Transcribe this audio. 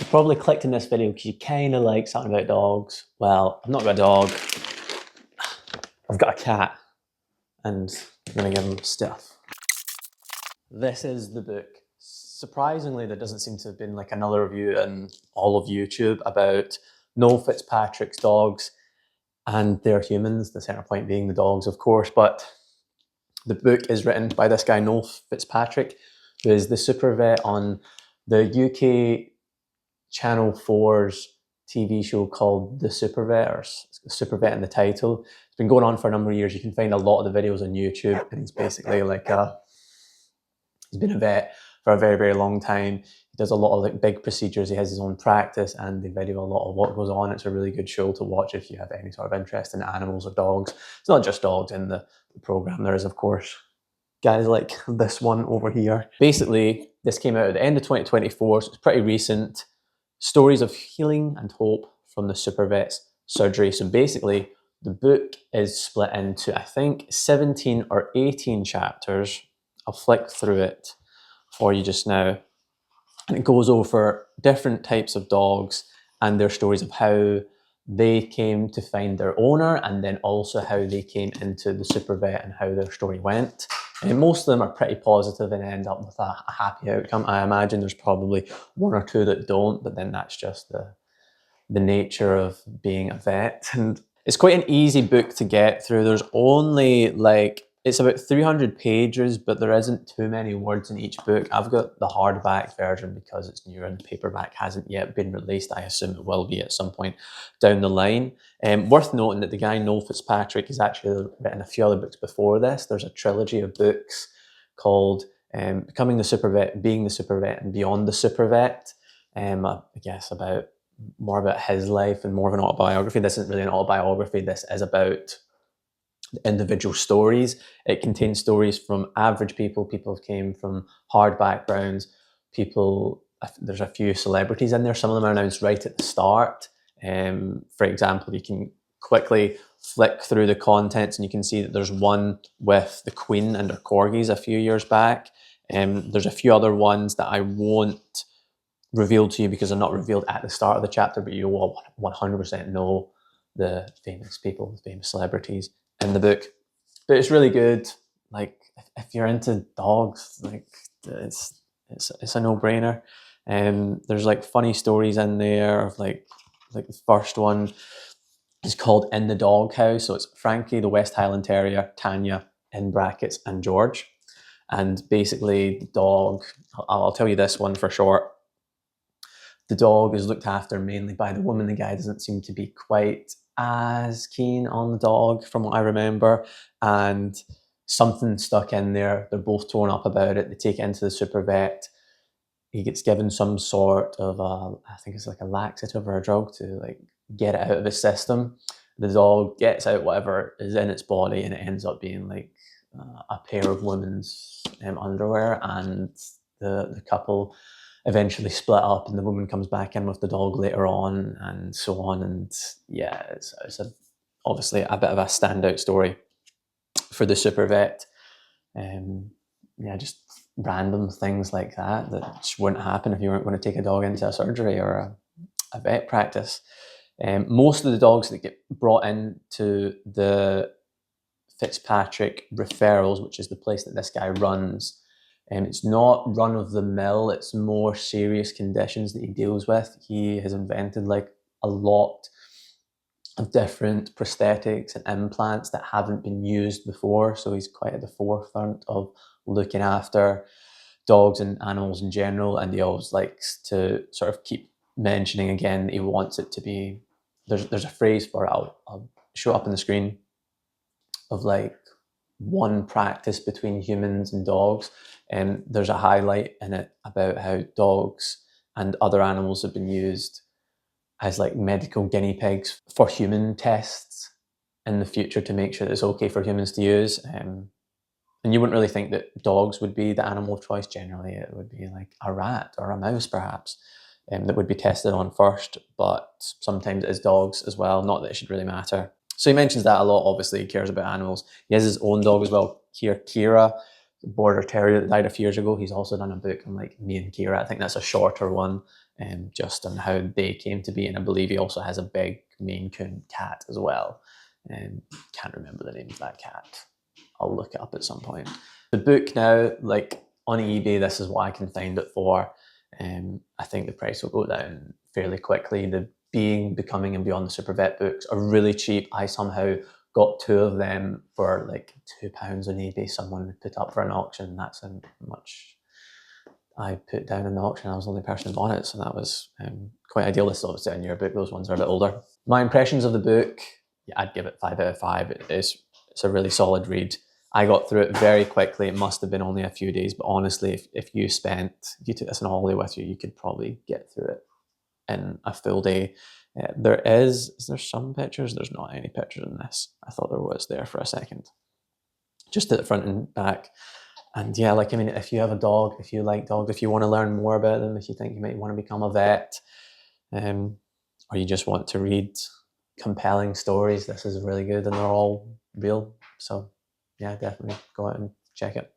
Probably clicked in this video because you kind of like something about dogs. Well, I've not got a dog. I've got a cat, and I'm gonna give him stuff. This is the book. Surprisingly, there doesn't seem to have been like another review in all of YouTube about Noel Fitzpatrick's dogs and their humans, the centre point being the dogs, of course, but the book is written by this guy, Noel Fitzpatrick, who is the Supervet on the UK Channel 4's TV show called The Supervet, or Supervet in the title. It's been going on for a number of years. You can find a lot of the videos on YouTube, and he's basically like he's been a vet for a very, very long time. He does a lot of like big procedures. He has his own practice, and they video a lot of what goes on. It's a really good show to watch if you have any sort of interest in animals or dogs. It's not just dogs in the program. There is, of course, guys like this one over here. Basically, this came out at the end of 2024, so it's pretty recent. Stories of healing and hope from the Supervet's surgery. So basically, the book is split into, I think, 17 or 18 chapters. I'll flick through it for you just now. And it goes over different types of dogs and their stories of how they came to find their owner, and then also how they came into the Supervet and how their story went. And most of them are pretty positive and end up with a happy outcome. I imagine there's probably one or two that don't, but then that's just the nature of being a vet. And it's quite an easy book to get through. There's only like, it's about 300 pages, but there isn't too many words in each book. I've got the hardback version because it's newer and the paperback hasn't yet been released. I assume it will be at some point down the line. Worth noting that the guy Noel Fitzpatrick has actually written a few other books before this. There's a trilogy of books called Becoming the Supervet, Being the Supervet, and Beyond the Supervet. I guess more about his life and more of an autobiography. This isn't really an autobiography. This is about individual stories. It contains stories from average people who came from hard backgrounds, there's a few celebrities in there. Some of them are announced right at the start. For example, you can quickly flick through the contents and you can see that there's one with the Queen and her corgis a few years back. There's a few other ones that I won't reveal to you because they're not revealed at the start of the chapter, but you will 100% know the famous people, the famous celebrities in the book. But it's really good. Like, if you're into dogs, like it's a no-brainer. There's like funny stories in there of like the first one is called In the Doghouse. So it's Frankie the West Highland Terrier, Tanya in brackets, and George. And basically the dog, I'll tell you this one for short. The dog is looked after mainly by the woman. The guy doesn't seem to be quite as keen on the dog from what I remember, and something stuck in there. They're both torn up about it. They take it into the Supervet. He gets given some sort of I think it's like a laxative or a drug to like get it out of his system. The dog gets out whatever is in its body, and it ends up being like a pair of women's underwear, and the couple eventually split up, and the woman comes back in with the dog later on, and so on. And yeah, it's obviously a bit of a standout story for the Supervet. Yeah, just random things like that just wouldn't happen if you weren't going to take a dog into a surgery or a vet practice. Most of the dogs that get brought into the Fitzpatrick referrals, which is the place that this guy runs, it's not run-of-the-mill, it's more serious conditions that he deals with. He has invented like a lot of different prosthetics and implants that haven't been used before, so he's quite at the forefront of looking after dogs and animals in general, and he always likes to sort of keep mentioning again that he wants it to be, there's a phrase for it, I'll show it up on the screen, of like one practice between humans and dogs. And there's a highlight in it about how dogs and other animals have been used as like medical guinea pigs for human tests in the future to make sure that it's okay for humans to use. And you wouldn't really think that dogs would be the animal of choice. Generally, it would be like a rat or a mouse, perhaps, that would be tested on first. But sometimes it is dogs as well. Not that it should really matter. So he mentions that a lot. Obviously, he cares about animals. He has his own dog as well, here, Kira, border terrier that died a few years ago. He's also done a book on like me and Kira. I think that's a shorter one, just on how they came to be. And I believe he also has a big Maine Coon cat as well. Can't remember the name of that cat. I'll look it up at some point. The book now, like on eBay, this is what I can find it for. I think the price will go down fairly quickly. The Being, Becoming and Beyond the Supervet books are really cheap. I somehow got 2 of them for like £2 on eBay. Someone put up for an auction. That's how much I put down in the auction. I was the only person who bought it, so that was quite ideal. This is obviously a newer book. Those ones are a bit older. My impressions of the book, yeah, I'd give it 5 out of 5. It's a really solid read. I got through it very quickly. It must have been only a few days, but honestly, if you took this on holiday with you, you could probably get through it in a full day. Is there some pictures? There's not any pictures in this. I thought there was there for a second. Just at the front and back. And yeah, like, I mean, if you have a dog, if you like dogs, if you want to learn more about them, if you think you might want to become a vet, or you just want to read compelling stories, this is really good, and they're all real. So yeah, definitely go out and check it.